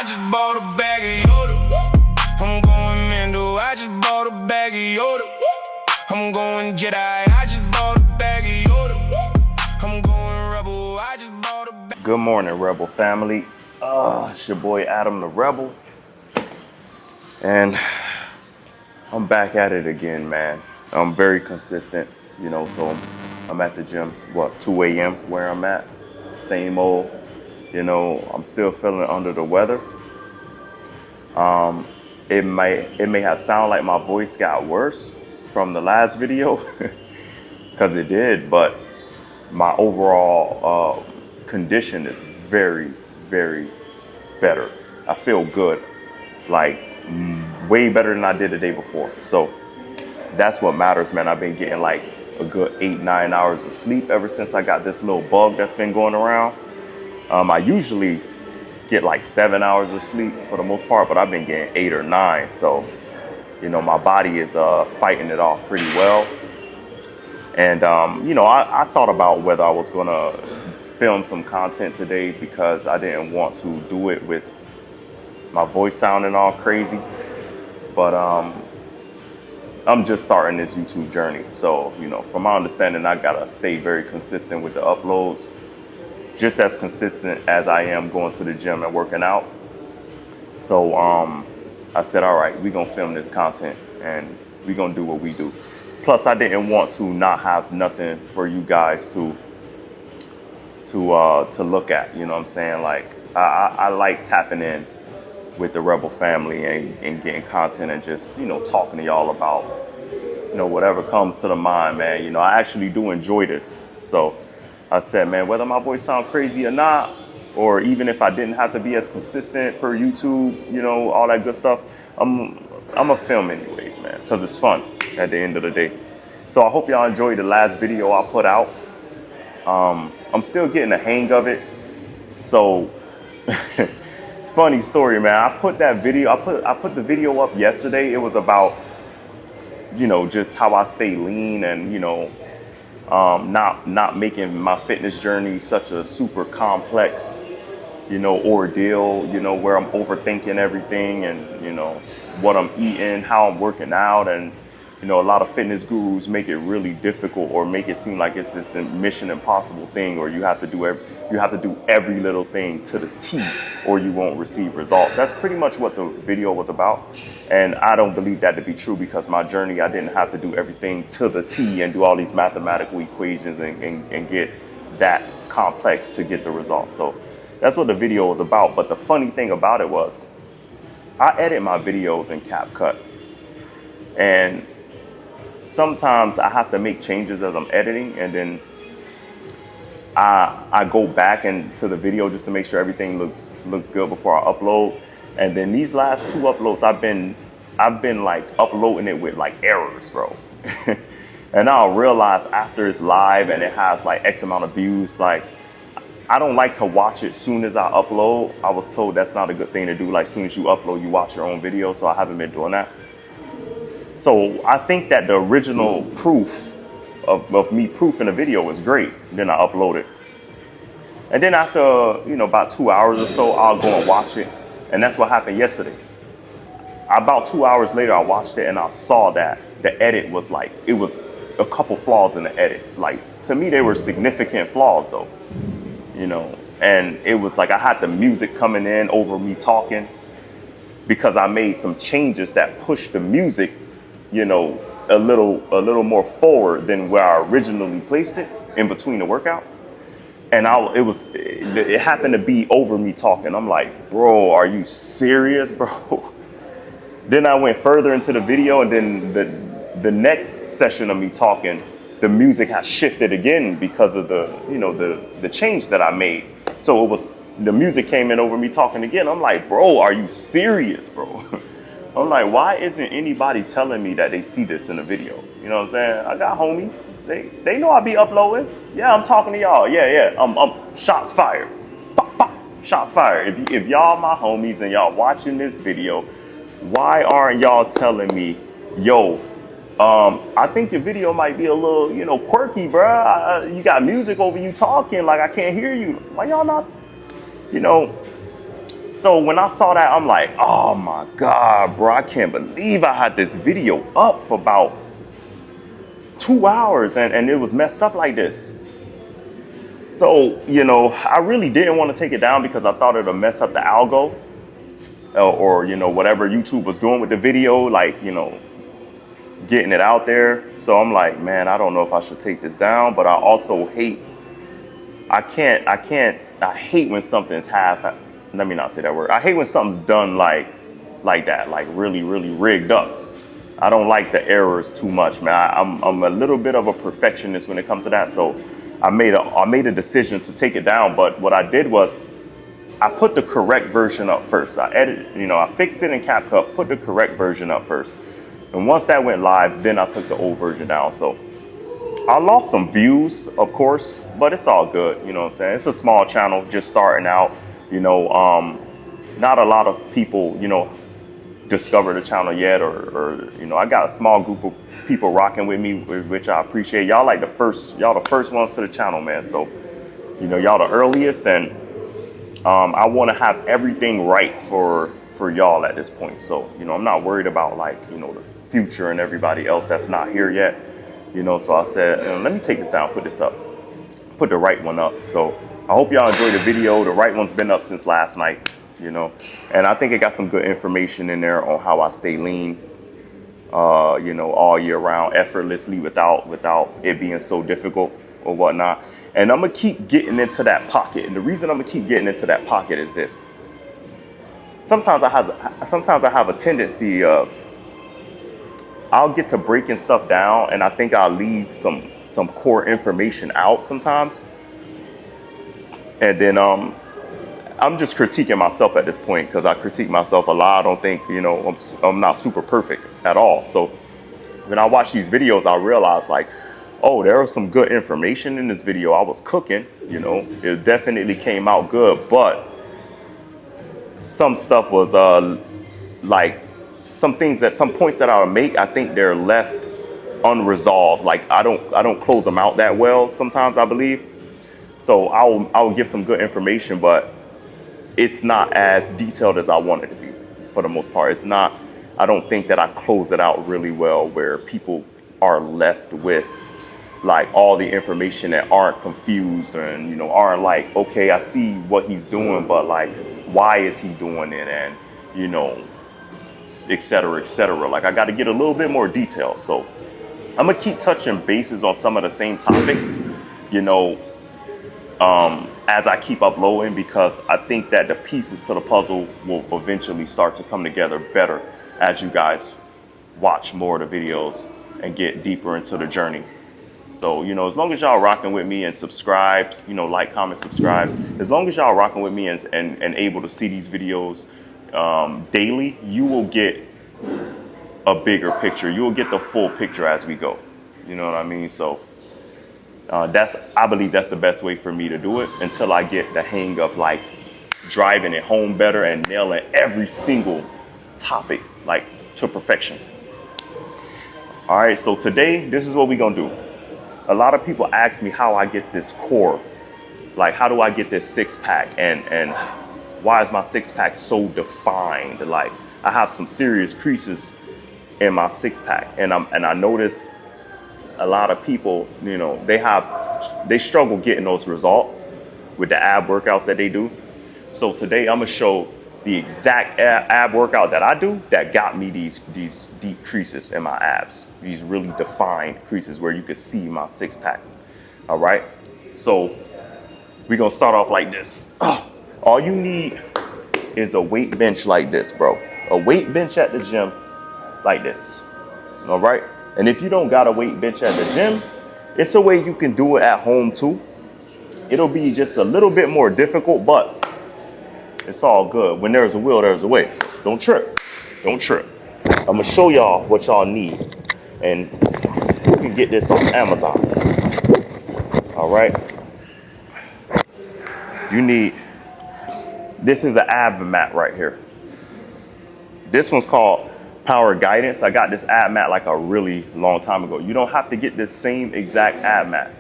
I just bought a bag of Yoda. I'm going Mando. I just bought a bag of Yoda. I'm going Jedi. I just bought a bag of Yoda. I'm going Rebel. I just bought a bag. Good morning, Rebel family. It's your boy Adam the Rebel. And I'm back at it again, man. I'm very consistent, so I'm at the gym, 2 a.m. where I'm at. Same old, I'm still feeling under the weather. It may have sounded like my voice got worse from the last video, because it did, but my overall condition is very, very better. I feel good, like way better than I did the day before. So that's what matters, man. I've been getting like a good 8-9 hours of sleep ever since I got this little bug that's been going around. I usually get like 7 hours of sleep for the most part, but I've been getting 8 or 9. So, my body is fighting it off pretty well. And, I thought about whether I was going to film some content today because I didn't want to do it with my voice sounding all crazy. But I'm just starting this YouTube journey. So, from my understanding, I got to stay very consistent with the uploads. Just as consistent as I am going to the gym and working out. So I said, all right, we're going to film this content and we're going to do what we do. Plus, I didn't want to not have nothing for you guys to look at. You know what I'm saying? Like, I like tapping in with the Rebel family and getting content and just, talking to y'all about, whatever comes to the mind, man. I actually do enjoy this. So I said, man, whether my voice sound crazy or not, or even if I didn't have to be as consistent per YouTube, all that good stuff, I'm a film anyways, man, because it's fun at the end of the day. So I hope y'all enjoyed the last video I put out. I'm still getting the hang of it. So it's a funny story, man. I put the video up yesterday. It was about, just how I stay lean and, not making my fitness journey such a super complex, ordeal, where I'm overthinking everything and, what I'm eating, how I'm working out. And, a lot of fitness gurus make it really difficult or make it seem like it's this mission impossible thing, or you have to do every little thing to the T or you won't receive results. That's pretty much what the video was about. And I don't believe that to be true because my journey, I didn't have to do everything to the T and do all these mathematical equations and get that complex to get the results. So that's what the video was about. But the funny thing about it was I edit my videos in CapCut, and sometimes I have to make changes as I'm editing, and then I go back into the video just to make sure everything looks good before I upload. And then these last 2 uploads, I've been like uploading it with like errors, bro. And I'll realize after it's live and it has like X amount of views, like I don't like to watch it soon as I upload. I was told that's not a good thing to do. Like soon as you upload, you watch your own video. So I haven't been doing that. So I think that the original proof of me proofing a video was great. Then I upload it. And then after, about 2 hours or so, I'll go and watch it. And that's what happened yesterday. About 2 hours later, I watched it and I saw that the edit was like, it was a couple flaws in the edit. Like, to me, they were significant flaws though, and it was like I had the music coming in over me talking because I made some changes that pushed the music, a little more forward than where I originally placed it in between the workout. And it happened to be over me talking. I'm like, bro, are you serious, bro? Then I went further into the video, and then the next session of me talking, the music has shifted again because of the change that I made. So the music came in over me talking again. I'm like, bro, are you serious, bro? I'm like, why isn't anybody telling me that they see this in the video? You know what I'm saying? I got homies. They know I be uploading. Yeah, I'm talking to y'all. Yeah. I'm shots fired. Pop, pop. Shots fired. If y'all my homies and y'all watching this video, why aren't y'all telling me, yo, I think your video might be a little, quirky, bruh. You got music over you talking, like I can't hear you. Why y'all not, So when I saw that, I'm like, oh my God, bro, I can't believe I had this video up for about 2 hours and it was messed up like this. So, you know, I really didn't want to take it down because I thought it'd mess up the algo or, you know, whatever YouTube was doing with the video, like, you know, getting it out there. So I'm like, man, I don't know if I should take this down, but I also hate, I hate when something's let me not say that word. I hate when something's done like that, like really, really rigged up. I don't like the errors too much, man. I'm a little bit of a perfectionist when it comes to that. So I made a decision to take it down. But what I did was I put the correct version up first. I fixed it in CapCut, put the correct version up first. And once that went live, then I took the old version down. So I lost some views, of course, but it's all good. You know what I'm saying? It's a small channel just starting out. You know, not a lot of people, you know, discover the channel yet, or you know, I got a small group of people rocking with me, which I appreciate. Y'all the first ones to the channel, man. So, you know, y'all the earliest, and I want to have everything right for y'all at this point. So, you know, I'm not worried about, like, you know, the future and everybody else that's not here yet. You know, so I said, let me take this down, put this up, put the right one up. So I hope y'all enjoyed the video. The right one's been up since last night, you know, and I think it got some good information in there on how I stay lean, you know, all year round, effortlessly, without it being so difficult or whatnot. And I'm gonna keep getting into that pocket. And the reason I'm gonna keep getting into that pocket is this. Sometimes I have a tendency of, I'll get to breaking stuff down and I think I'll leave some core information out sometimes. And then I'm just critiquing myself at this point, because I critique myself a lot. I don't think, you know, I'm not super perfect at all. So when I watch these videos, I realize, like, oh, there was some good information in this video. I was cooking, you know, it definitely came out good, but some stuff was like some points that I'll make, I think they're left unresolved. Like I don't close them out that well sometimes, I believe. So I'll give some good information, but it's not as detailed as I want it to be for the most part. It's not, I don't think that I close it out really well where people are left with like all the information and aren't confused and, you know, aren't like, okay, I see what he's doing, but like, why is he doing it? And, you know, et cetera, et cetera. Like I got to get a little bit more detail. So I'm gonna keep touching bases on some of the same topics, you know, as I keep uploading, because I think that the pieces to the puzzle will eventually start to come together better as you guys watch more of the videos and get deeper into the journey. So, you know, as long as y'all rocking with me and subscribe, you know, like, comment, subscribe, as long as y'all rocking with me and able to see these videos daily, you will get a bigger picture. You will get the full picture as we go. You know what I mean? So I believe that's the best way for me to do it until I get the hang of like driving it home better and nailing every single topic like to perfection. All right, so today, this is what we're gonna do. A lot of people ask me how I get this core, like how do I get this six pack, and why is my six pack so defined? Like I have some serious creases in my six pack, and I notice a lot of people, you know, they struggle getting those results with the ab workouts that they do. So today I'm gonna show the exact ab workout that I do that got me these deep creases in my abs, these really defined creases where you can see my six pack. All right, so we're gonna start off like this. All you need is a weight bench like this, bro. A weight bench at the gym like this. All right, and if you don't got a weight bench at the gym, it's a way you can do it at home too. It'll be just a little bit more difficult, but it's all good. When there's a will, there's a way. So don't trip. Don't trip. I'm gonna show y'all what y'all need, and you can get this on Amazon. All right. You need, this is an ab mat right here. This one's called Power Guidance. I got this ab mat like a really long time ago. You don't have to get this same exact ab mat.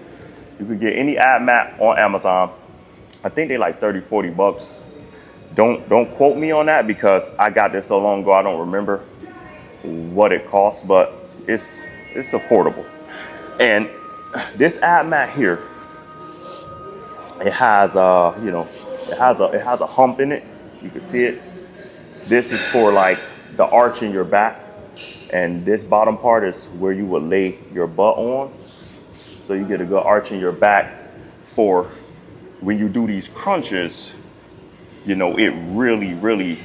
You could get any ab mat on Amazon. I think they like 30, 40 bucks. Don't quote me on that because I got this so long ago I don't remember what it costs, but it's affordable. And this ab mat here, it has you know, it has a hump in it. You can see it. This is for like the arch in your back, and this bottom part is where you would lay your butt on. So you get a good arch in your back for when you do these crunches. You know, it really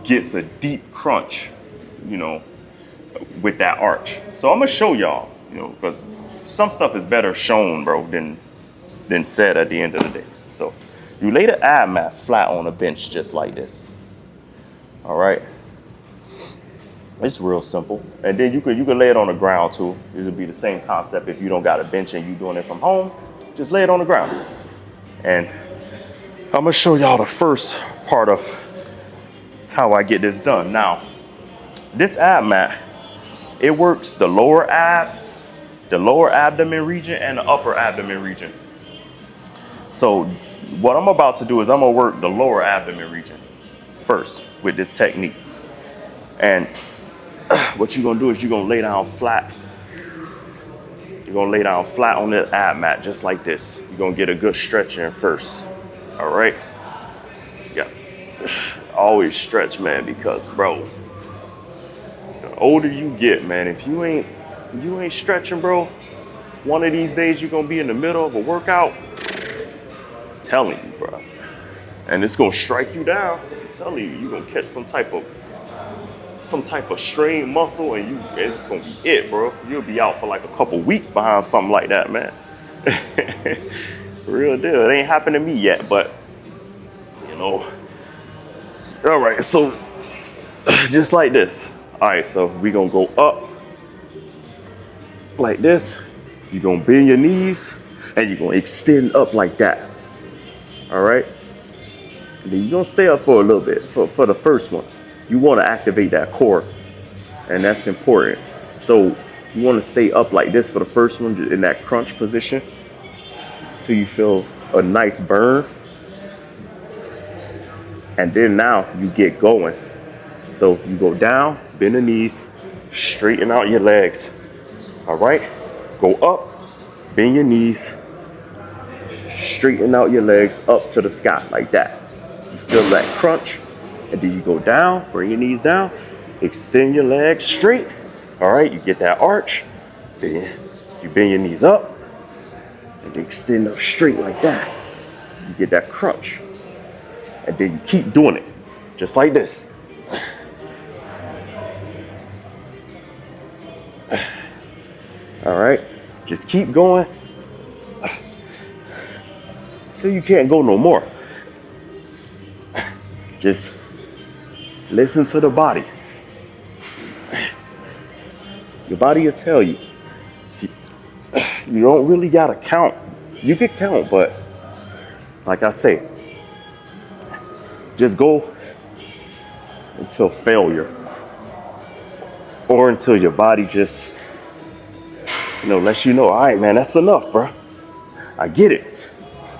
gets a deep crunch, you know, with that arch. So I'm gonna show y'all, you know, because some stuff is better shown, bro, than said at the end of the day. So you lay the ab mat flat on a bench just like this. All right. It's real simple. And then you could lay it on the ground too. This would be the same concept if you don't got a bench and you doing it from home. Just lay it on the ground. And I'm gonna show y'all the first part of how I get this done. Now, this ab mat, it works the lower abs, the lower abdomen region, and the upper abdomen region. So what I'm about to do is I'm gonna work the lower abdomen region first with this technique. And what you're gonna do is you're gonna lay down flat. You're gonna lay down flat on the ab mat just like this. You're gonna get a good stretch in first. All right. Yeah. Always stretch, man, because bro, the older you get, man, if you ain't stretching, bro, one of these days you're gonna be in the middle of a workout. I'm telling you, bro. And it's gonna strike you down. I'm telling you, you're gonna catch some type of strained muscle, and it's gonna be it, bro. You'll be out for like a couple weeks behind something like that, man. Real deal. It ain't happened to me yet, but you know. All right, so just like this. All right, so we gonna go up like this. You're gonna bend your knees and you're gonna extend up like that. All right. And then you're gonna stay up for a little bit for the first one. You want to activate that core, and that's important. So you want to stay up like this for the first one in that crunch position till you feel a nice burn. And then now you get going. So you go down, bend the knees, straighten out your legs. All right, go up, bend your knees, straighten out your legs up to the sky like that. You feel that crunch. And then you go down, bring your knees down, extend your legs straight. All right, you get that arch. Then you bend your knees up and then extend up straight like that. You get that crunch. And then you keep doing it, just like this. All right, just keep going till you can't go no more. Just listen to the body. Your body will tell you. You don't really gotta count. You can count, but like I say, just go until failure, or until your body just, lets you know, all right, man, that's enough, bro. I get it.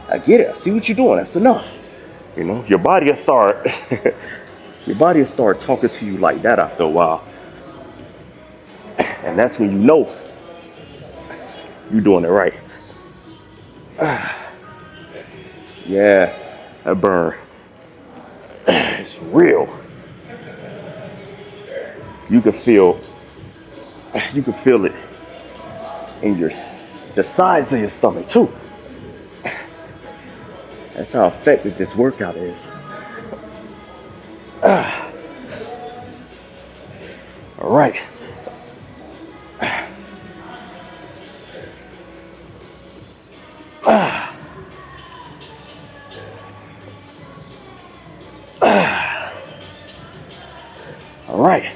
I see what you're doing. That's enough. Your body will start. Your body will start talking to you like that after a while. And that's when you know you're doing it right. Yeah, that burn. It's real. You can feel it in the sides of your stomach too. That's how effective this workout is. All right. All right.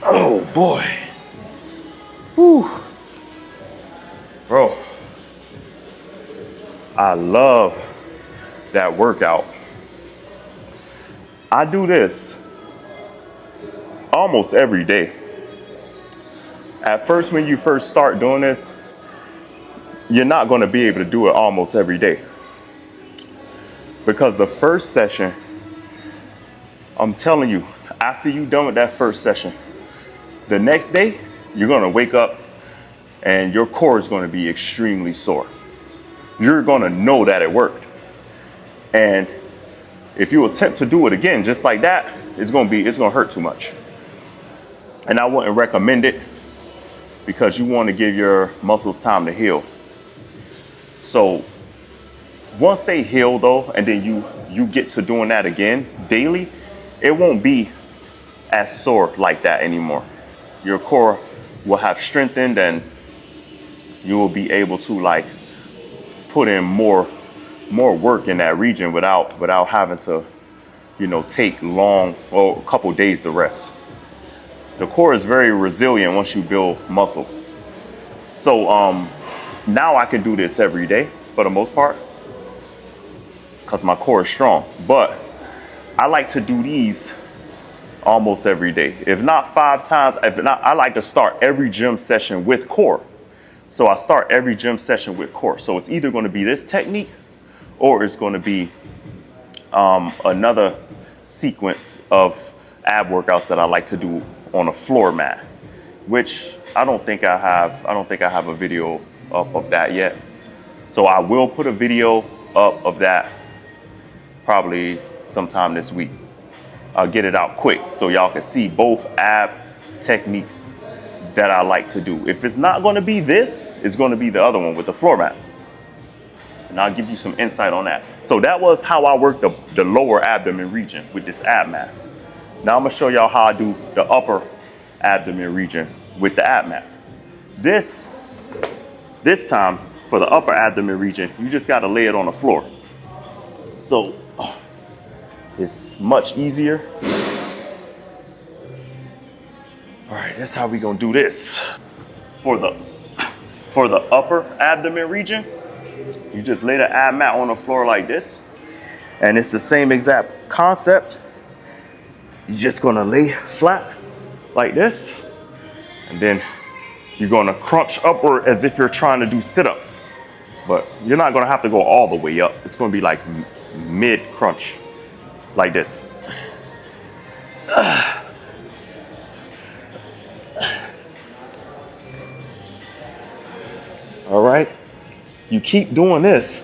Oh boy. Whew. Bro, I love that workout. I do this almost every day. At first, when you first start doing this, you're not going to be able to do it almost every day. Because the first session, I'm telling you, after you're done with that first session, the next day, you're going to wake up and your core is going to be extremely sore. You're going to know that it worked. And if you attempt to do it again just like that, it's going to hurt too much. And I wouldn't recommend it because you want to give your muscles time to heal. So once they heal though, and then you get to doing that again daily, it won't be as sore like that anymore. Your core will have strengthened and you will be able to like put in more work in that region without having to, you know, take long or a couple days to rest. The core is very resilient once you build muscle. So now I can do this every day for the most part because my core is strong. But I like to do these almost every day. If not 5 times, if not, I like to start every gym session with core. So I start every gym session with core. So it's either going to be this technique or it's going to be another sequence of ab workouts that I like to do on a floor mat, which I don't think I have a video up of that yet. So I will put a video up of that probably sometime this week. I'll get it out quick so y'all can see both ab techniques that I like to do. If it's not going to be this, it's going to be the other one with the floor mat. And I'll give you some insight on that. So that was how I work the lower abdomen region with this ab mat. Now I'm going to show y'all how I do the upper abdomen region with the ab mat. This time for the upper abdomen region, you just got to lay it on the floor. So it's much easier. All right, that's how we gonna do this. For the upper abdomen region, you just lay the ab mat on the floor like this. And it's the same exact concept. You're just gonna lay flat like this. And then you're gonna crunch upward as if you're trying to do sit-ups. But you're not gonna have to go all the way up. It's gonna be like mid crunch, like this. All right, you keep doing this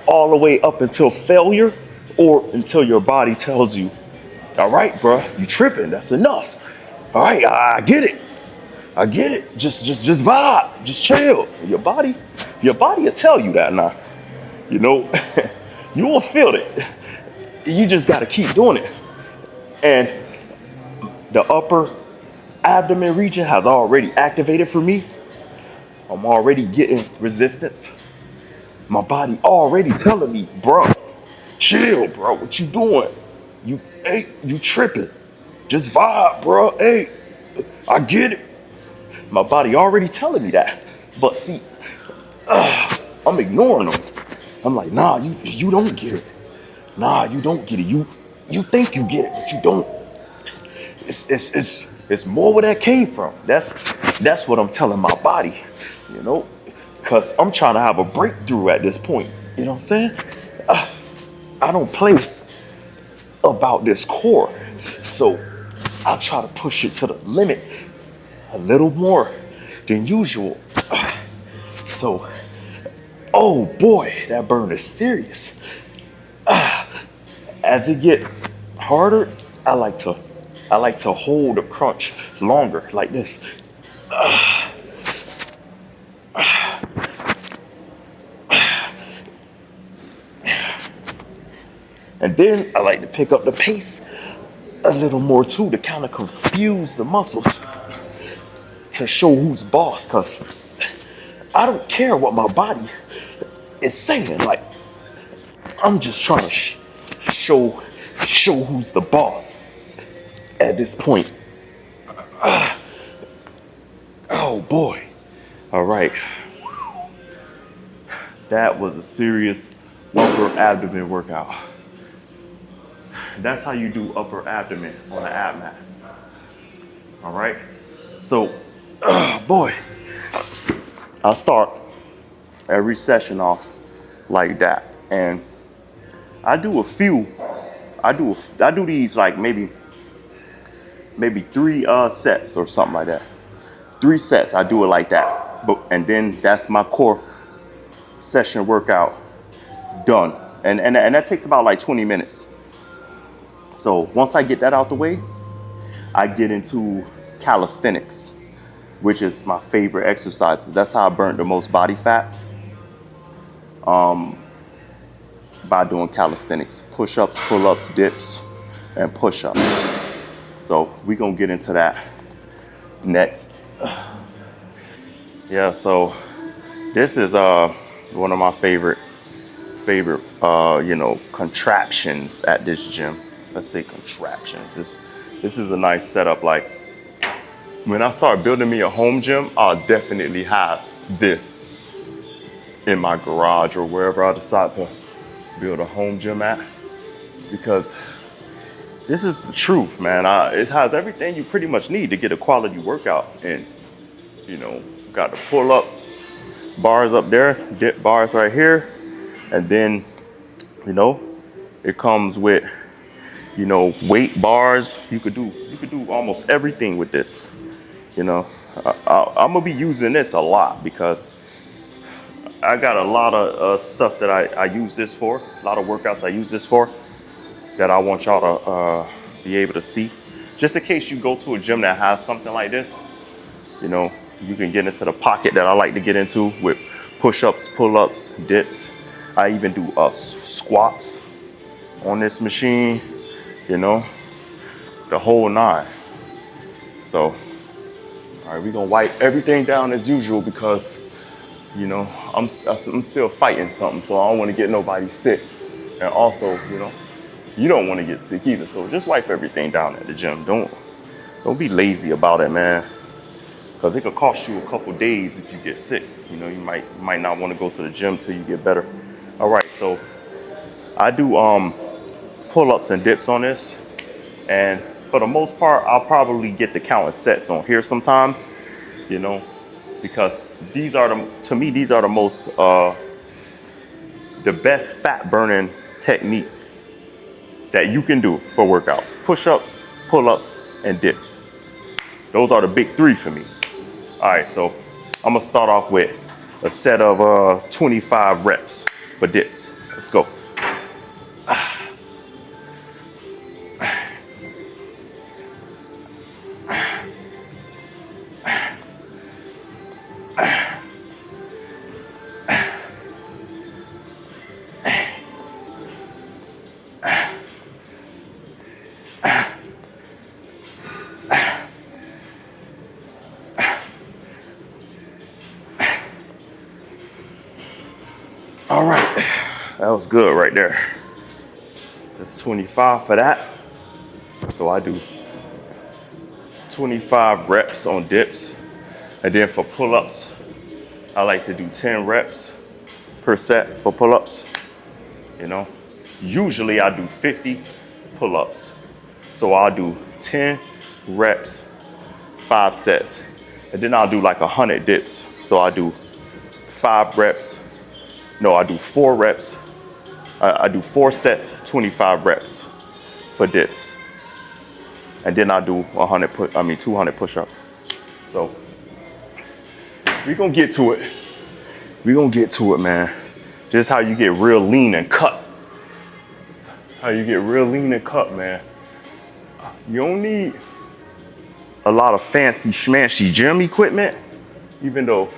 all the way up until failure or until your body tells you, all right, bro, you tripping, that's enough. All right, I get it. I get it. Just vibe, just chill. Your body will tell you that now. You know, you will feel it. You just got to keep doing it. And the upper abdomen region has already activated for me. I'm already getting resistance. My body already telling me, bro, chill, bro. What you doing? You tripping. Just vibe, bro. Hey, I get it. My body already telling me that. But see, I'm ignoring them. I'm like, nah, you don't get it. Nah, you don't get it. You think you get it, but you don't. It's more where that came from. That's what I'm telling my body, you know, because I'm trying to have a breakthrough at this point. You know what I'm saying? I don't play about this core, so I try to push it to the limit a little more than usual. So, oh boy, that burn is serious. As it gets harder, I like to hold the crunch longer, like this. And then I like to pick up the pace a little more too, to kind of confuse the muscles, to show who's boss, because I don't care what my body is saying. Like, I'm just trying to show who's the boss at this point. Oh boy. All right. That was a serious upper abdomen workout. That's how you do upper abdomen on an ab mat. All right. So, boy, I'll start every session off like that, and I do a few. I do these like maybe 3 sets or something like that. 3 sets. I do it like that, and then that's my core session workout done, and that takes about like 20 minutes. So once I get that out the way, I get into calisthenics, which is my favorite exercises. That's how I burnt the most body fat, by doing calisthenics. Push-ups, pull-ups, dips, and push-ups. So we're gonna get into that next. Yeah, so this is one of my favorite contraptions at this gym. Let's say contraptions. This is a nice setup. Like when I start building me a home gym, I'll definitely have this in my garage or wherever I decide to build a home gym at, because this is the truth, man. It has everything you pretty much need to get a quality workout in. You know, got the pull up bars up there, dip bars right here, and then, you know, it comes with, you know, weight bars. You could do almost everything with this. You know, I'm gonna be using this a lot because I got a lot of stuff that I use this for, a lot of workouts I use this for, that I want y'all to be able to see. Just in case you go to a gym that has something like this, you know, you can get into the pocket that I like to get into with push-ups, pull-ups, dips. I even do squats on this machine, you know, the whole 9. So, all right, we're gonna wipe everything down as usual because, you know, I'm still fighting something, so I don't want to get nobody sick. And also, you know, you don't want to get sick either. So just wipe everything down at the gym. Don't be lazy about it, man. Because it could cost you a couple days if you get sick. You know, you might not want to go to the gym till you get better. All right, so I do pull-ups and dips on this. And for the most part, I'll probably get the counting sets on here sometimes, you know, because these are the most, the best fat burning techniques that you can do for workouts. Push-ups, pull-ups, and dips. Those are the big 3 for me. All right, so I'm gonna start off with a set of 25 reps for dips. Let's go. All right, that was good right there. That's 25 for that. So I do 25 reps on dips. And then for pull-ups, I like to do 10 reps per set for pull-ups. You know, usually I do 50 pull-ups. So I'll do 10 reps, 5 sets. And then I'll do like 100 dips. So I do 5 reps. No, I do 4 reps. I do 4 sets, 25 reps for dips. And then I do 200 push-ups. So we're gonna get to it. We're gonna get to it, man. This is how you get real lean and cut. How you get real lean and cut, man. You don't need a lot of fancy schmancy gym equipment, even though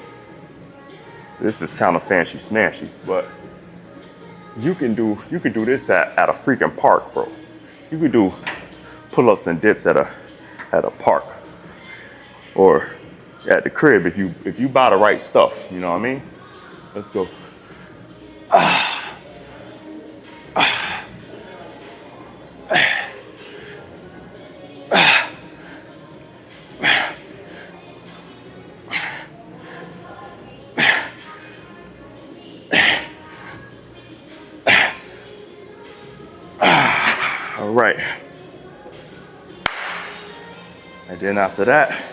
this is kind of fancy smashy, but you can do this at a freaking park, bro. You could do pull-ups and dips at a park or at the crib if you buy the right stuff, you know what I mean? Let's go. All right. And then after that,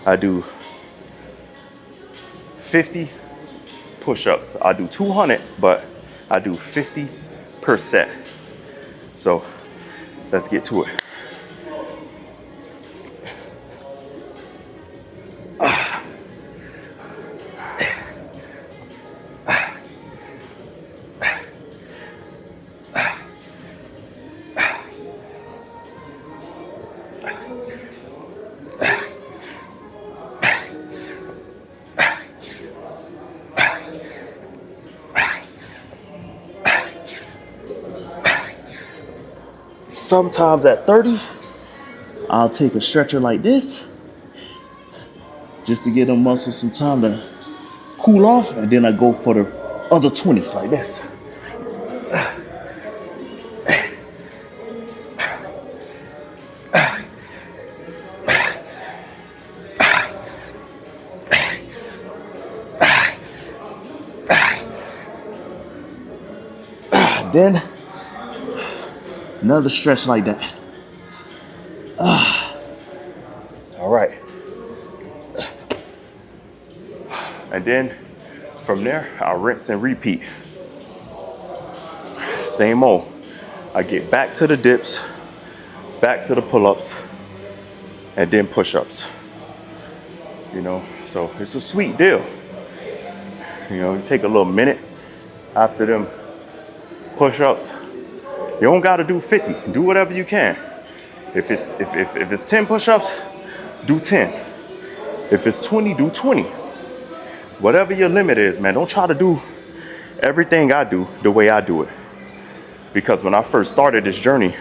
I do 50 push-ups. I do 200, but I do 50%. So let's get to it. Sometimes at 30, I'll take a stretcher like this just to give them muscles some time to cool off, and then I go for the other 20 like this. Then another stretch like that. All right. And then from there, I'll rinse and repeat. Same old. I get back to the dips, back to the pull-ups, and then push-ups. You know, so it's a sweet deal. You know, you take a little minute after them push-ups. You don't gotta do 50. Do whatever you can. If it's 10 push-ups, do 10. If it's 20, do 20. Whatever your limit is, man, don't try to do everything I do the way I do it. Because when I first started this journey,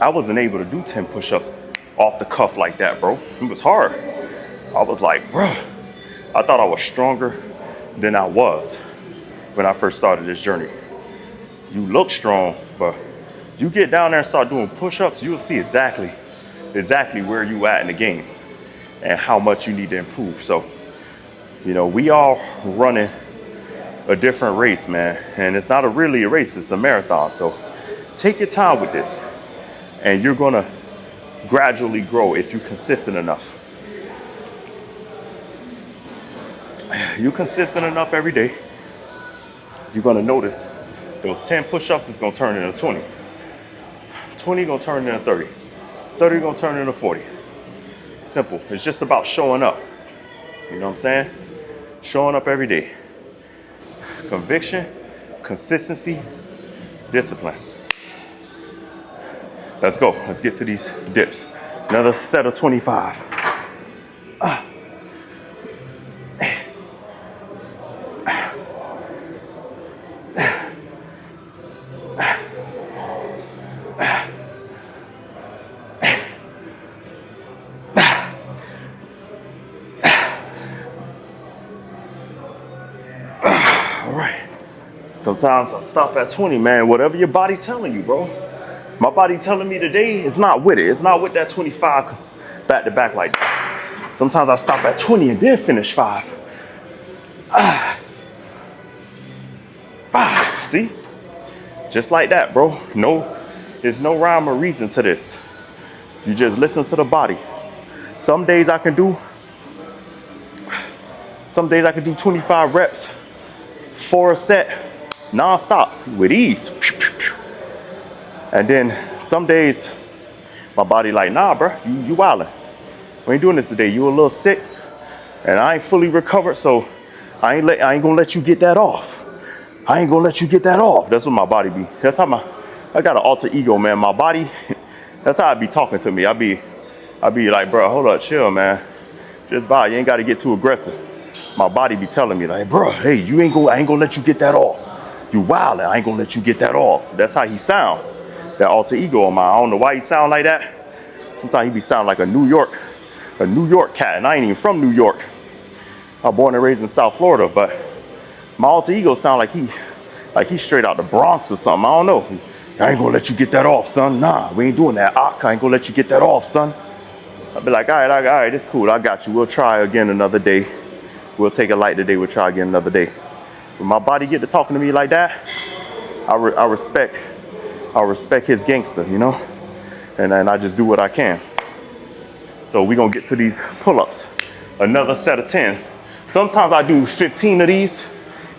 I wasn't able to do 10 push-ups off the cuff like that, bro. It was hard. I was like, bro, I thought I was stronger than I was when I first started this journey. You look strong, but you get down there and start doing push-ups, you'll see exactly where you at in the game and how much you need to improve. So, you know, we all running a different race, man. And it's not really a race, it's a marathon. So take your time with this and you're gonna gradually grow if you're consistent enough. You're consistent enough every day, you're gonna notice those 10 push-ups is gonna turn into 20. 20 gonna turn into 30. 30 gonna turn into 40. Simple. It's just about showing up. You know what I'm saying? Showing up every day. Conviction, consistency, discipline. Let's go. Let's get to these dips. Another set of 25. Sometimes I stop at 20, man. Whatever your body telling you, bro. My body telling me today, it's not with it. It's not with that 25 back to back like that. Sometimes I stop at 20 and then finish 5. 5. See? Just like that, bro. No, there's no rhyme or reason to this. You just listen to the body. Some days I can do 25 reps, 4 a set, non-stop with ease. And then some days my body like, nah, bro, you wildin'. We ain't doing this today. You a little sick and I ain't fully recovered, so I ain't gonna let you get that off. I ain't gonna let you get that off. That's what my body be. That's how I got an alter ego, man. My body, that's how it be talking to me. I be like, bro, hold up, chill, man. Just vibe. You ain't gotta get too aggressive. My body be telling me like, bro, hey, I ain't gonna let you get that off. You wildin', I ain't gonna let you get that off. That's how he sound. That alter ego of mine. I don't know why he sound like that. Sometimes he be sound like a New York cat, and I ain't even from New York. I'm born and raised in South Florida, but my alter ego sound like he straight out the Bronx or something. I don't know. I ain't gonna let you get that off, son. Nah, we ain't doing that. I ain't gonna let you get that off, son. I'll be like, all right, it's cool. I got you. We'll try again another day. We'll take it light today. We'll try again another day. When my body get to talking to me like that, I respect his gangster, you know? And I just do what I can. So we're gonna get to these pull-ups. Another set of 10. Sometimes I do 15 of these.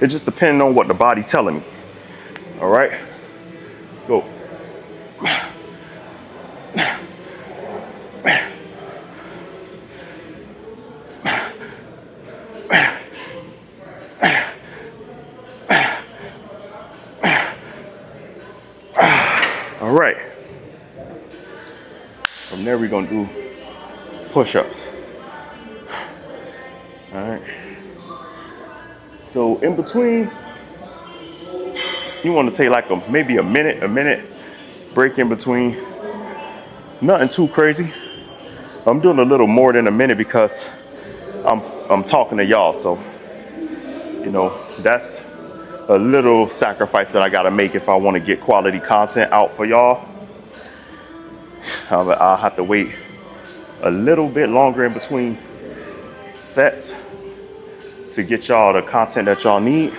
It just depends on what the body telling me. All right, let's go. All right. From there, we're gonna do push-ups. All right. So in between, you want to take like maybe a minute break in between. Nothing too crazy. I'm doing a little more than a minute because I'm talking to y'all. So, you know, that's a little sacrifice that I gotta make if I want to get quality content out for y'all. I'll have to wait a little bit longer in between sets to get y'all the content that y'all need,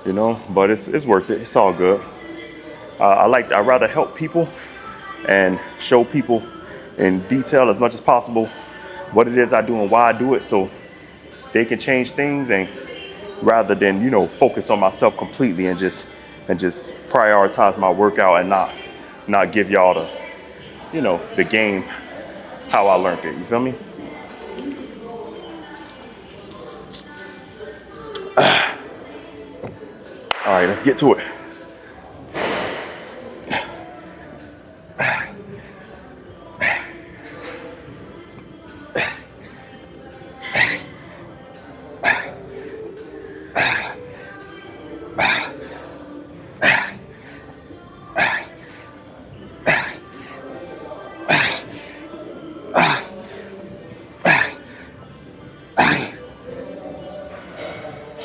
you know, but it's worth it. It's all good. I'd rather help people and show people in detail as much as possible what it is I do and why I do it, so they can change things, and rather than, you know, focus on myself completely and just prioritize my workout and not give y'all the, you know, the game how I learned it. You feel me? All right, let's get to it.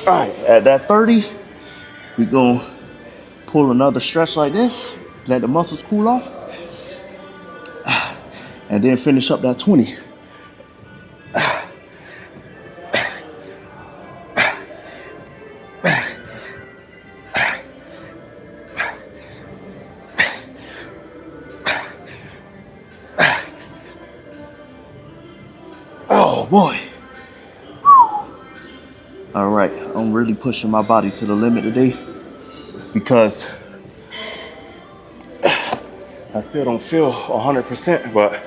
All right, at that 30, we're gonna pull another stretch like this, let the muscles cool off, and then finish up that 20. Oh boy. All right, I'm really pushing my body to the limit today because I still don't feel 100%, but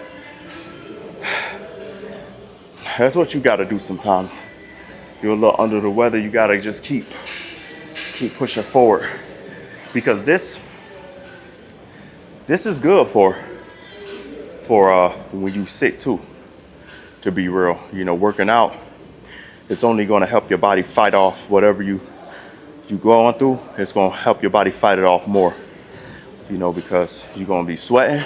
that's what you gotta do sometimes. You're a little under the weather, you gotta just keep pushing forward, because this is good for when you sick too, to be real. You know, working out, it's only gonna help your body fight off whatever you going through. It's gonna help your body fight it off more, you know, because you're gonna be sweating,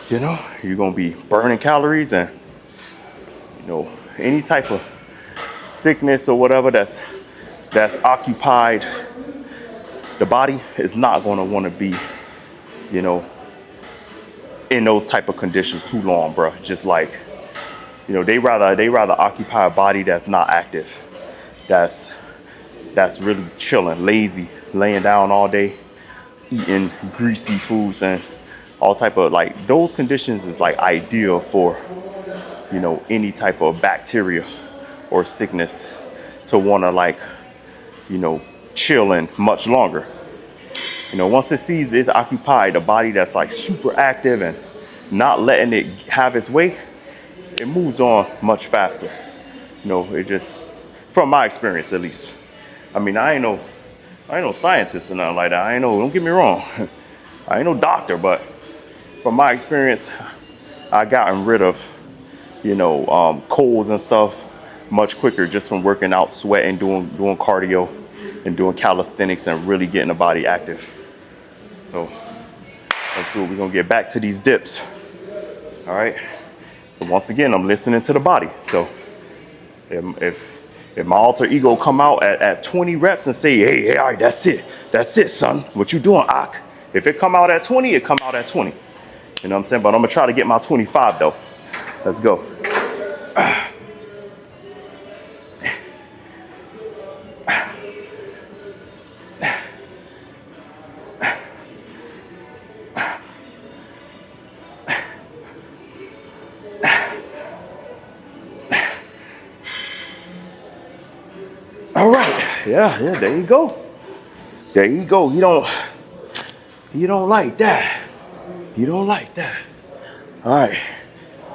you know, you're gonna be burning calories, and, you know, any type of sickness or whatever that's occupied the body is not gonna wanna be, you know, in those type of conditions too long, bro. Just like, you know, they rather occupy a body that's not active, that's really chilling, lazy, laying down all day, eating greasy foods and all type of, like, those conditions is like ideal for, you know, any type of bacteria or sickness to want to, like, you know, chill in much longer. You know, once it sees it's occupied a body that's like super active and not letting it have its way, it moves on much faster. You know, it just, from my experience at least. I mean, I ain't no scientist or nothing like that. Don't get me wrong. I ain't no doctor, but from my experience, I gotten rid of, you know, colds and stuff much quicker just from working out, sweating, doing cardio and doing calisthenics and really getting the body active. So let's do it. We're gonna get back to these dips. All right. But once again, I'm listening to the body. So if my alter ego come out at 20 reps and say, hey, all right, that's it, son. What you doing, Ak? If it come out at 20, it come out at 20. You know what I'm saying? But I'm gonna try to get my 25 though. Let's go. Yeah, there you go. There you go. You don't like that. You don't like that. All right,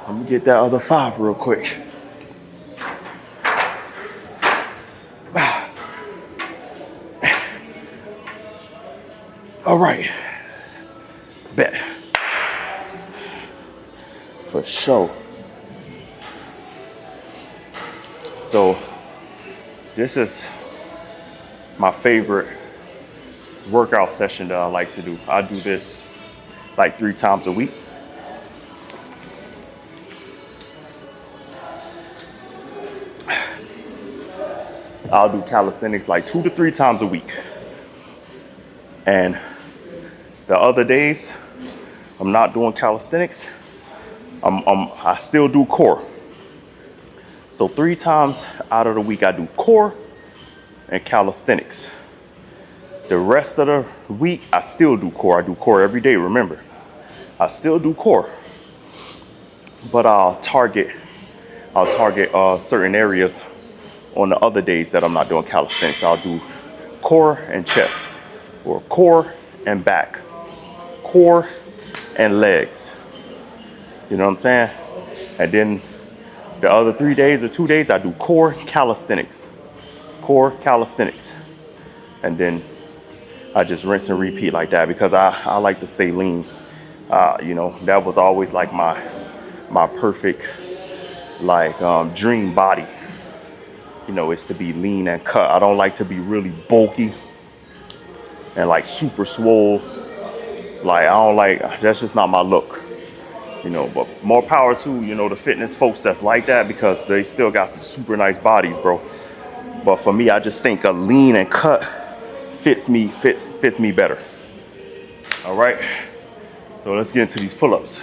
I'm gonna get that other 5 real quick. All right, bet. For sure. So this is my favorite workout session that I like to do. I do this like 3 times a week. I'll do calisthenics like 2 to 3 times a week. And the other days, I'm not doing calisthenics. I still do core. So 3 times out of the week, I do core and calisthenics. The rest of the week, I still do core. I do core every day, remember. I still do core. But I'll target certain areas on the other days that I'm not doing calisthenics. I'll do core and chest, or core and back, core and legs. You know what I'm saying? And then the other 3 days or 2 days, I do core calisthenics. Core calisthenics. And then I just rinse and repeat like that because I like to stay lean. You know, that was always like my perfect dream body. You know, it's to be lean and cut. I don't like to be really bulky and like super swole. Like, I don't like, that's just not my look. You know, but more power to, you know, the fitness folks that's like that, because they still got some super nice bodies, bro. But for me, I just think a lean and cut fits me better. All right, so let's get into these pull-ups.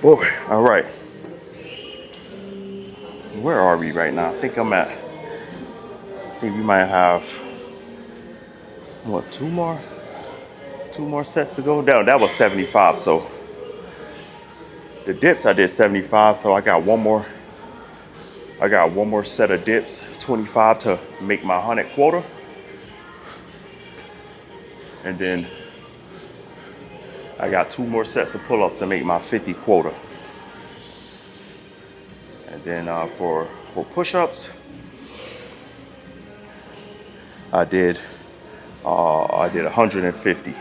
Boy, all right. Where are we right now? I think we might have, what, 2 more sets to go. That was 75. So the dips, I did 75. So I got one more set of dips, 25 to make my 100 quota. And then I got 2 more sets of pull-ups to make my 50 quota. And then for push-ups, I did 150.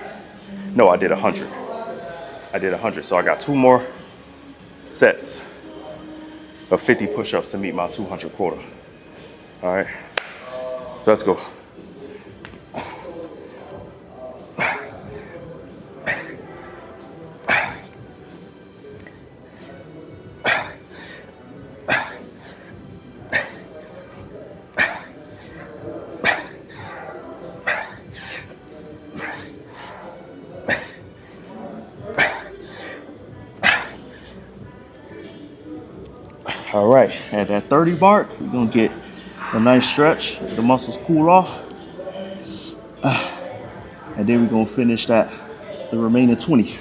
No, I did 100. I did 100. So I got 2 more sets of 50 push-ups to meet my 200 quota. All right, let's go. All right, at that 30 mark, we're gonna get a nice stretch, the muscles cool off. And then we're gonna finish the remaining 20.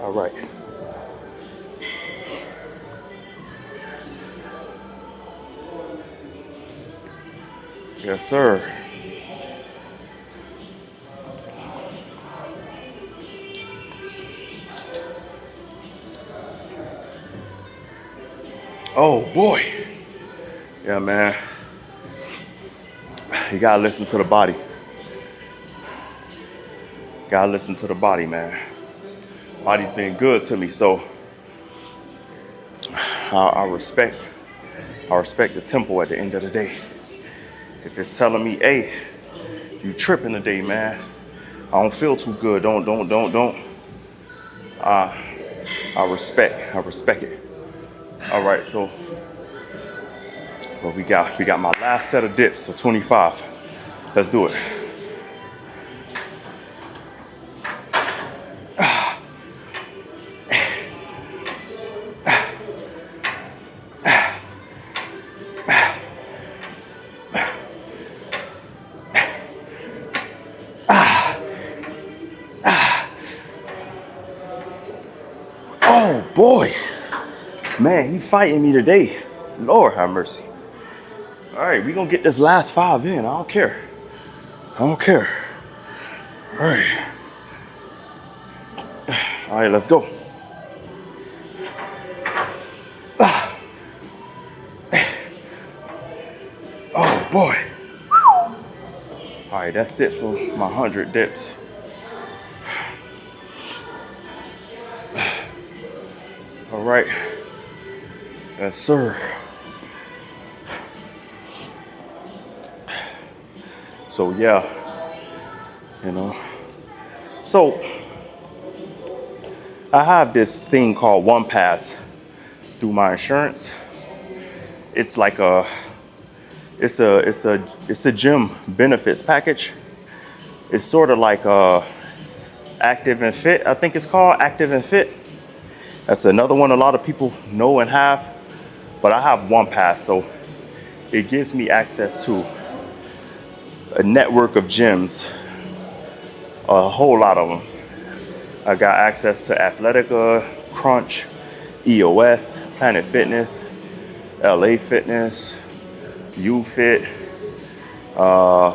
All right. Yes, sir. Oh boy. Yeah, man. You gotta listen to the body. Gotta listen to the body, man. Body's been good to me, so I respect the tempo at the end of the day. If it's telling me, hey, you tripping today, man, I don't feel too good, don't. I respect it. All right, so we got my last set of dips for 25. Let's do it. man, he fighting me today. Lord have mercy. All right, we gonna get this last 5 in. I don't care. I don't care. All right. All right, let's go. Oh boy. All right, that's it for my 100 dips. All right. Yes, sir. So yeah, you know. So I have this thing called One Pass through my insurance. It's like it's a gym benefits package. It's sort of like Active and Fit. I think it's called Active and Fit. That's another one a lot of people know and have, but I have One Pass, so it gives me access to a network of gyms, a whole lot of them. I got access to Athletica, Crunch, EOS, Planet Fitness, LA Fitness, UFit, a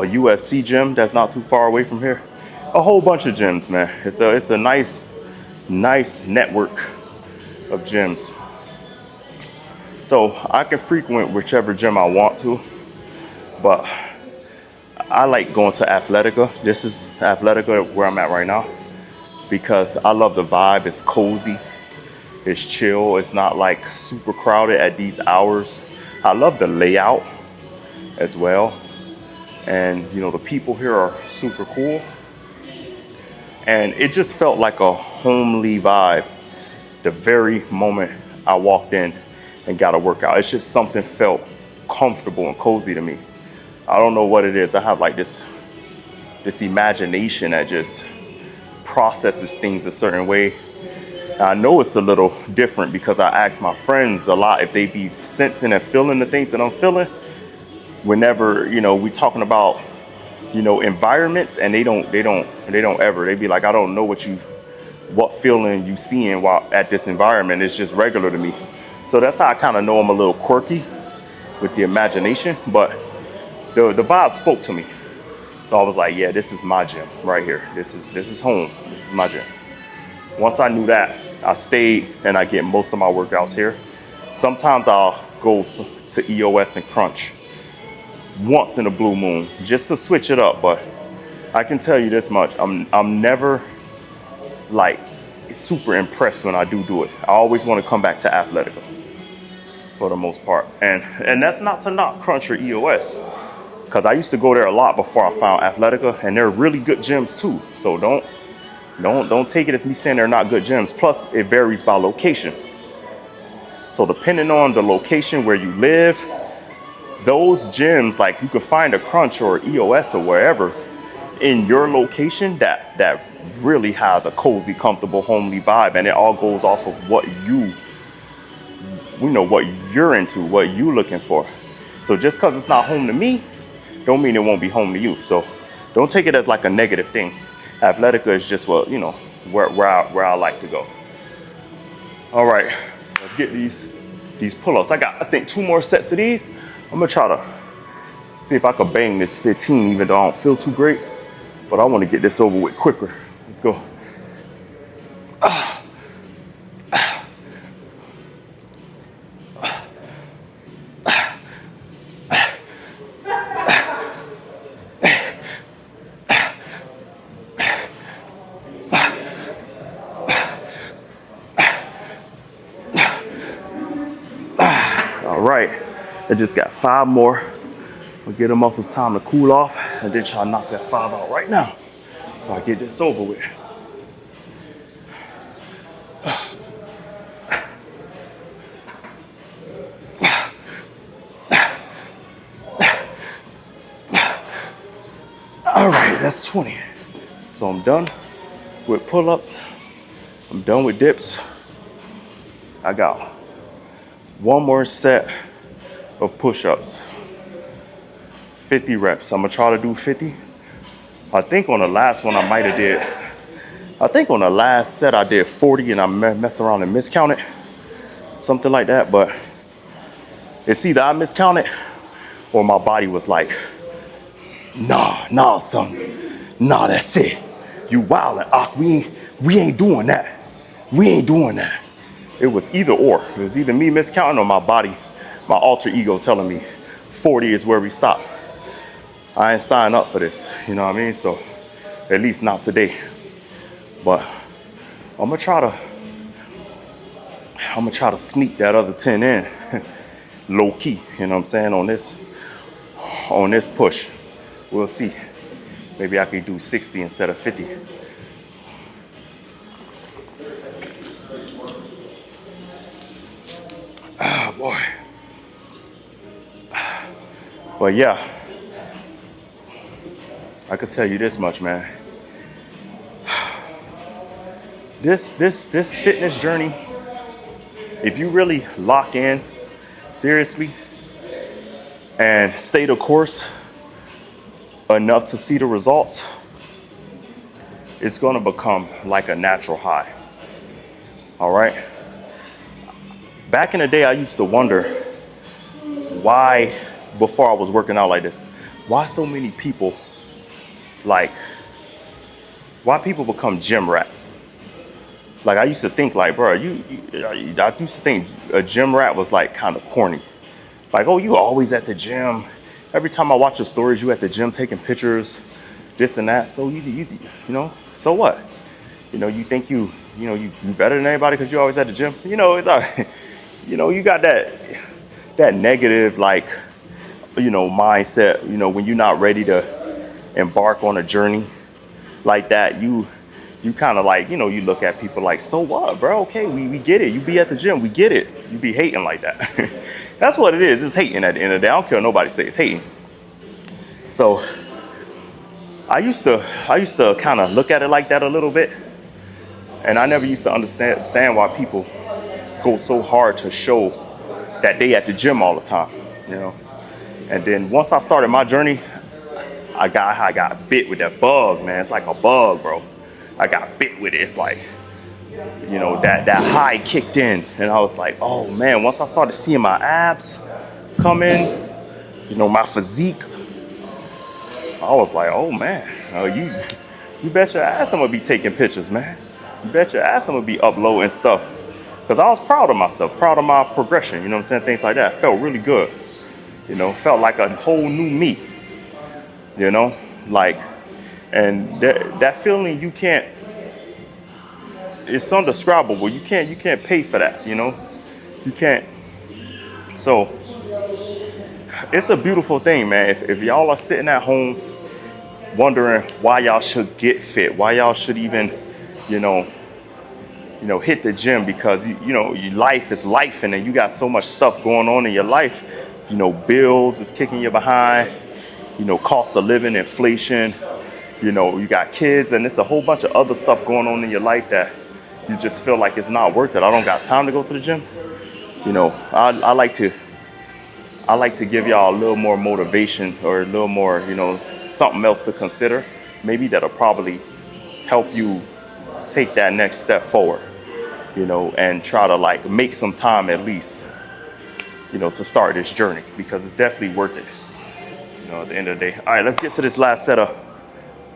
UFC gym that's not too far away from here. A whole bunch of gyms, man. It's a nice network of gyms. So I can frequent whichever gym I want to, but I like going to Athletica. This is Athletica where I'm at right now because I love the vibe. It's cozy, it's chill. It's not like super crowded at these hours. I love the layout as well. And you know, the people here are super cool. And it just felt like a homely vibe the very moment I walked in and got a workout. It's just something felt comfortable and cozy to me. I don't know what it is. I have like this imagination that just processes things a certain way. And I know it's a little different because I ask my friends a lot if they be sensing and feeling the things that I'm feeling. Whenever, you know, we talking about, you know, environments, and they don't ever. They be like, I don't know what feeling you seeing while at this environment. It's just regular to me. So that's how I kind of know I'm a little quirky with the imagination, but the vibe spoke to me. So I was like, yeah, this is my gym right here. This is home. This is my gym. Once I knew that, I stayed and I get most of my workouts here. Sometimes I'll go to EOS and Crunch once in a blue moon just to switch it up, but I can tell you this much, I'm never like super impressed when I do it. I always want to come back to Athletica for the most part, and that's not to knock Crunch or EOS, because I used to go there a lot before I found Athletica, and they're really good gyms too. So don't take it as me saying they're not good gyms. Plus it varies by location. So depending on the location where you live, those gyms, like you could find a Crunch or EOS or wherever in your location that really has a cozy, comfortable, homely vibe, and it all goes off of what what you're into, what you looking for. So just because it's not home to me, don't mean it won't be home to you. So don't take it as like a negative thing. Athletica is just where I like to go. All right, let's get these pull-ups. I got, I think, 2 more sets of these. I'm gonna try to see if I can bang this 15, even though I don't feel too great, but I want to get this over with quicker. Let's go. All right, I just got 5 more. We'll give the muscles time to cool off, and then try to knock that 5 out right now so I get this over with. All right, that's 20. So I'm done with pull-ups. I'm done with dips. I got 1 more set of push-ups. 50 reps. I'm gonna try to do 50. I think on the last one I think on the last set I did 40 and I messed around and miscounted. something like that. But it's either I miscounted or my body was like, nah, son, nah, that's it. You wildin', Ak, we ain't doing that. We ain't doing that. It was either or. It was either me miscounting or my body, my alter ego telling me 40 is where we stop. I ain't signed up for this, you know what I mean? So at least not today. But I'm gonna try to sneak that other 10 in low key, you know what I'm saying, on this push. We'll see. Maybe I could do 60 instead of 50. Oh boy. But yeah, I could tell you this much, man. This fitness journey, if you really lock in seriously and stay the course enough to see the results, it's gonna become like a natural high. All right. Back in the day, I used to wonder why, before I was working out like this, why so many people, why people become gym rats. Like, I used to think, like, bro, I used to think a gym rat was like kind of corny. Like, oh, you always at the gym. Every time I watch your stories, you at the gym taking pictures, this and that. So you know, so what? You know, you think you better than anybody because you always at the gym. You know, it's like, you know, you got that negative, like, you know, mindset. You know, when you're not ready to embark on a journey like that, you kind of like, you know, you look at people like, so what, bro? Okay, we get it. You be at the gym, we get it. You be hating like that. That's what it is. It's hating at the end of the day. I don't care what nobody says. It's hating. So I used to kind of look at it like that a little bit, and I never used to understand why people go so hard to show that they at the gym all the time, you know. And then once I started my journey, I got bit with that bug, man. It's like a bug, bro. I got bit with it. It's like, you know, that high kicked in, and I was like, oh man. Once I started seeing my abs come in, you know, my physique, I was like, oh man, you bet your ass I'm gonna be taking pictures, man. You bet your ass I'm gonna be uploading stuff, because I was proud of myself, proud of my progression. You know what I'm saying? Things like that felt really good. You know, felt like a whole new me. You know, like, and that feeling you can't. It's undescribable. You can't pay for that. You know, you can't. So it's a beautiful thing, man. If y'all are sitting at home wondering why y'all should get fit, why y'all should even, you know, hit the gym, because you know your life is life, and then you got so much stuff going on in your life. You know, bills is kicking you behind. You know, cost of living, inflation. You know, you got kids, and it's a whole bunch of other stuff going on in your life that you just feel like it's not worth it. I don't got time to go to the gym. You know, I like to give y'all a little more motivation, or a little more, you know, something else to consider. Maybe that'll probably help you take that next step forward, you know, and try to like make some time at least, you know, to start this journey, because it's definitely worth it, you know, at the end of the day. All right, let's get to this last set of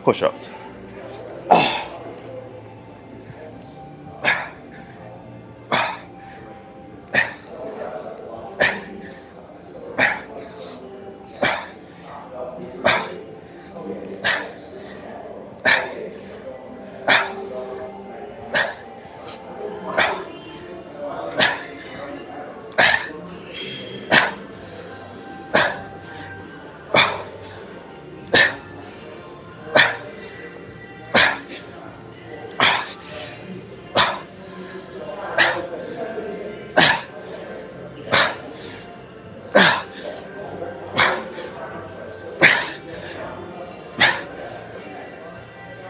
push-ups.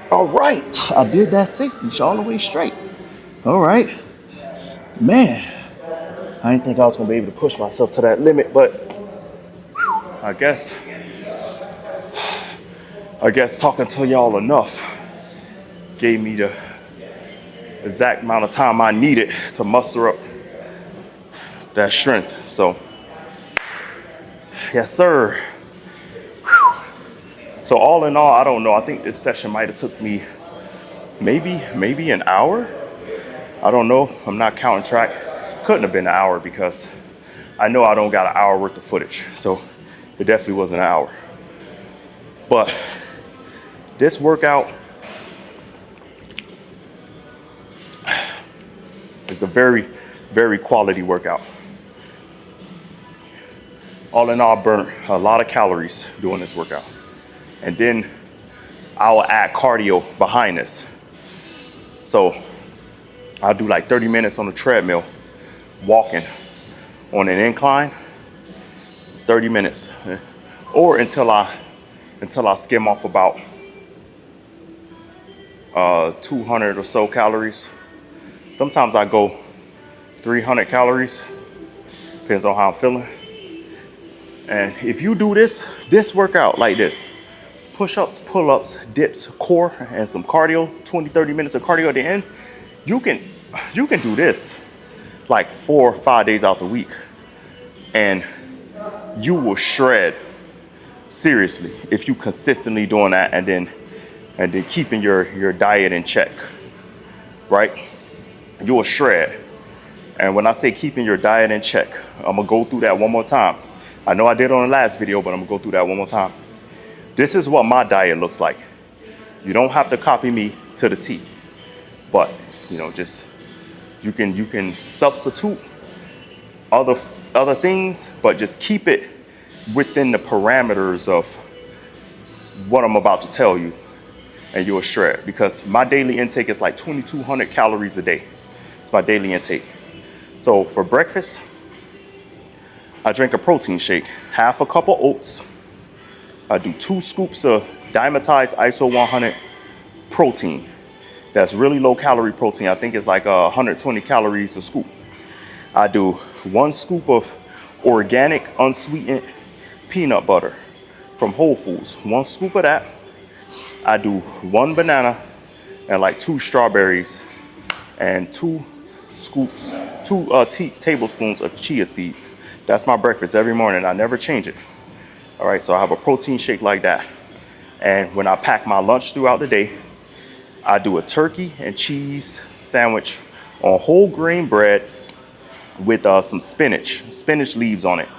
All right, I did that 60 all the way straight. All right, man, I didn't think I was gonna be able to push myself to that limit, but I guess talking to y'all enough gave me the exact amount of time I needed to muster up that strength. So yes, sir. Whew. So all in all, I don't know. I think this session might have took me maybe an hour. I don't know. I'm not counting track. Couldn't have been an hour because I know I don't got an hour worth of footage. So it definitely wasn't an hour. But this workout is a very, very quality workout. All in all, I burnt a lot of calories doing this workout. And then I will add cardio behind this. So I'll do like 30 minutes on the treadmill, walking on an incline, 30 minutes, or until I skim off about 200 or so calories. Sometimes I go 300 calories, depends on how I'm feeling. And if you do this workout like this, push-ups, pull-ups, dips, core, and some cardio, 20, 30 minutes of cardio at the end, you can do this like 4 or 5 days out the week, and you will shred seriously if you consistently doing that, and then keeping your diet in check, right? You will shred. And when I say keeping your diet in check, I'm gonna go through that one more time. I know I did on the last video, but I'm gonna go through that one more time. This is what my diet looks like. You don't have to copy me to the T, but just you can substitute other things, but just keep it within the parameters of what I'm about to tell you, and you'll shred. Because my daily intake is like 2,200 calories a day. It's my daily intake. So for breakfast, I drink a protein shake, half a cup of oats. I do 2 scoops of dimetized ISO 100 protein. That's really low calorie protein. I think it's like 120 calories a scoop. I do 1 scoop of organic unsweetened peanut butter from Whole Foods. 1 scoop of that. I do 1 banana and like 2 strawberries and 2 tablespoons of chia seeds. That's my breakfast every morning. I never change it. All right, so I have a protein shake like that. And when I pack my lunch throughout the day, I do a turkey and cheese sandwich on whole grain bread with some spinach leaves on it.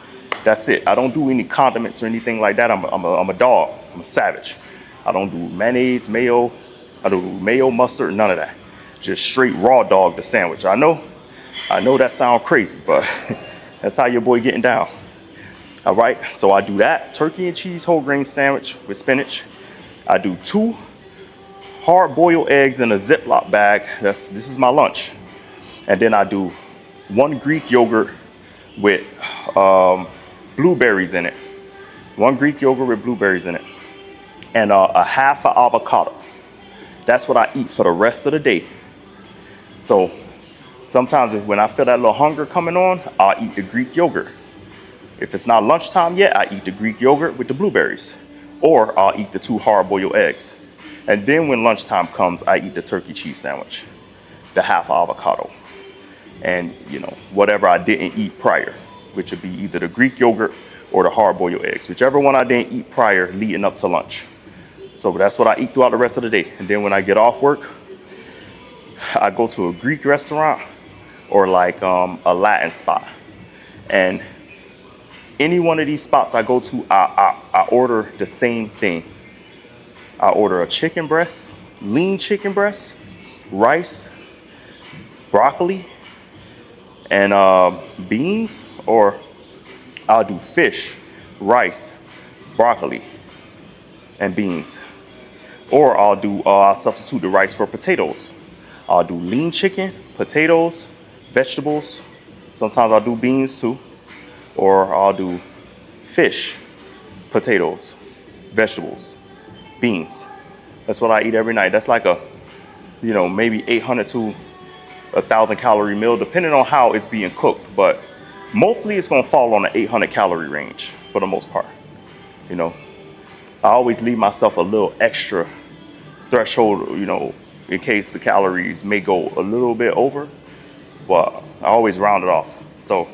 That's it. I don't do any condiments or anything like that. I'm a dog. I'm a savage. I don't do mayonnaise, mayo. I don't do mayo, mustard, none of that. Just straight raw dog the sandwich. I know that sounds crazy, but that's how your boy getting down. All right, so I do that turkey and cheese whole grain sandwich with spinach. I do 2 hard-boiled eggs in a Ziploc bag. This is my lunch. And then I do 1 Greek yogurt with blueberries in it. 1 Greek yogurt with blueberries in it. And a half an avocado. That's what I eat for the rest of the day. So sometimes when I feel that little hunger coming on, I'll eat the Greek yogurt. If it's not lunchtime yet, I eat the Greek yogurt with the blueberries. Or I'll eat the 2 hard-boiled eggs. And then when lunchtime comes, I eat the turkey cheese sandwich, the half avocado. And whatever I didn't eat prior, which would be either the Greek yogurt or the hard-boiled eggs, whichever one I didn't eat prior leading up to lunch. So that's what I eat throughout the rest of the day. And then when I get off work, I go to a Greek restaurant or like a Latin spot. And any one of these spots I go to, I order the same thing. I order a chicken breast, lean chicken breast, rice, broccoli, and beans, or I'll do fish, rice, broccoli, and beans. Or I'll substitute the rice for potatoes. I'll do lean chicken, potatoes, vegetables. Sometimes I'll do beans too. Or I'll do fish, potatoes, vegetables, beans. That's what I eat every night. That's like a, maybe 800 to 1,000 calorie meal, depending on how it's being cooked. But mostly it's gonna fall on the 800 calorie range for the most part. I always leave myself a little extra threshold, in case the calories may go a little bit over, but I always round it off. So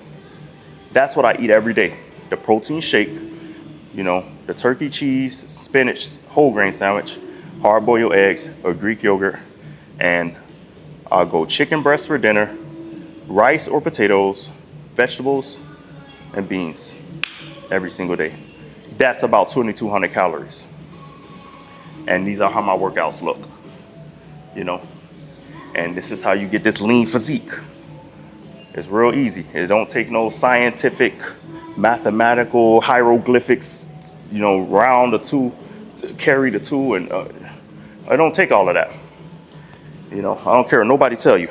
That's what I eat every day. The protein shake, you know, the turkey cheese, spinach, whole grain sandwich, hard boiled eggs, or Greek yogurt, and I'll go chicken breast for dinner, rice or potatoes, vegetables, and beans every single day. That's about 2,200 calories. And these are how my workouts look, you know. And this is how you get this lean physique. It's real easy. It don't take no scientific, mathematical hieroglyphics, you know, round the two, carry the two, and I don't take all of that. You know, I don't care what nobody tell you.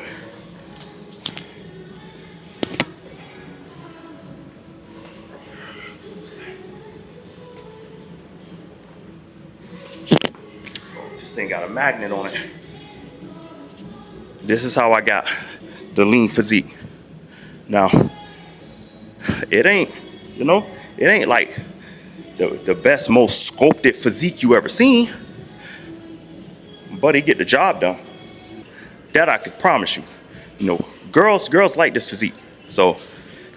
This thing got a magnet on it. This is how I got the lean physique. Now, it ain't, you know, it ain't like the best, most sculpted physique you ever seen, but it get the job done. That I could promise you. You know, girls like this physique. So,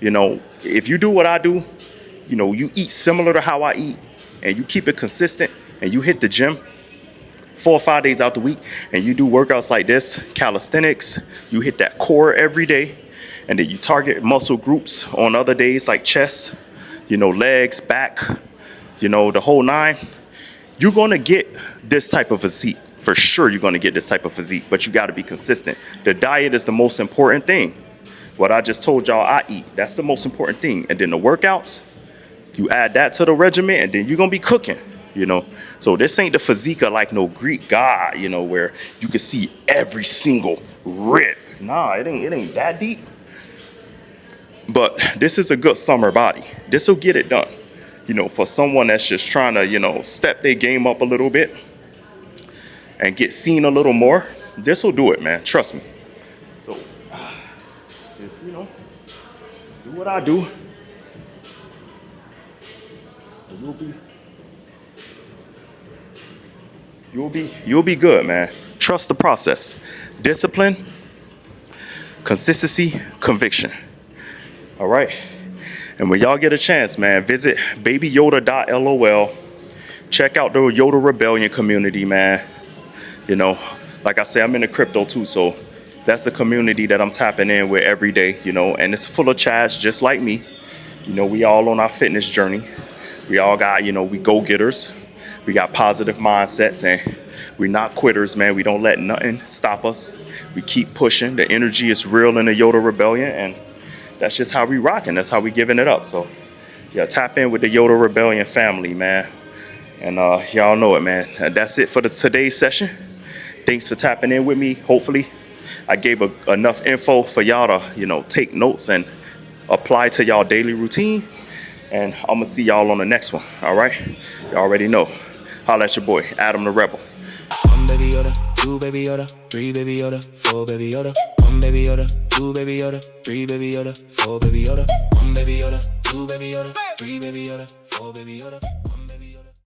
you know, if you do what I do, you know, you eat similar to how I eat, and you keep it consistent, and you hit the gym 4 or 5 days out the week, and you do workouts like this, calisthenics, you hit that core every day, and then you target muscle groups on other days like chest, you know, legs, back, you know, the whole nine, you're gonna get this type of physique. For sure you're gonna get this type of physique, but you gotta be consistent. The diet is the most important thing. What I just told y'all I eat, that's the most important thing. And then the workouts, you add that to the regimen, and then you're gonna be cooking. You know, so this ain't the physique of like no Greek god, you know, where you can see every single rib. Nah, it ain't that deep. But this is a good summer body. This will get it done. You know, for someone that's just trying to, you know, step their game up a little bit and get seen a little more, this will do it, man. Trust me. So, just, you know, do what I do. You'll be good, man. Trust the process. Discipline, consistency, conviction. All right. And when y'all get a chance, man, visit babyyoda.lol. Check out the Yoda Rebellion community, man. You know, like I say, I'm in the crypto too, so that's a community that I'm tapping in with every day, you know, and it's full of chads just like me. You know, we all on our fitness journey. We all got, you know, we go-getters. We got positive mindsets, and we're not quitters, man. We don't let nothing stop us. We keep pushing. The energy is real in the Yoda Rebellion, and that's just how we rocking. That's how we giving it up. So, yeah, tap in with the Yoda Rebellion family, man. And y'all know it, man. That's it for today's session. Thanks for tapping in with me. Hopefully, I gave enough info for y'all to, you know, take notes and apply to y'all daily routine. And I'm going to see y'all on the next one, all right? You already know. Holla at your boy, Adam the Rebel. 1 baby Yoda, 2 baby Yoda, 3 baby Yoda, 4 baby Yoda. 1 baby Yoda, 2 baby Yoda, 3 baby Yoda, 4 baby Yoda. 1 baby Yoda, 2 baby Yoda, 3 baby Yoda, 4 baby Yoda.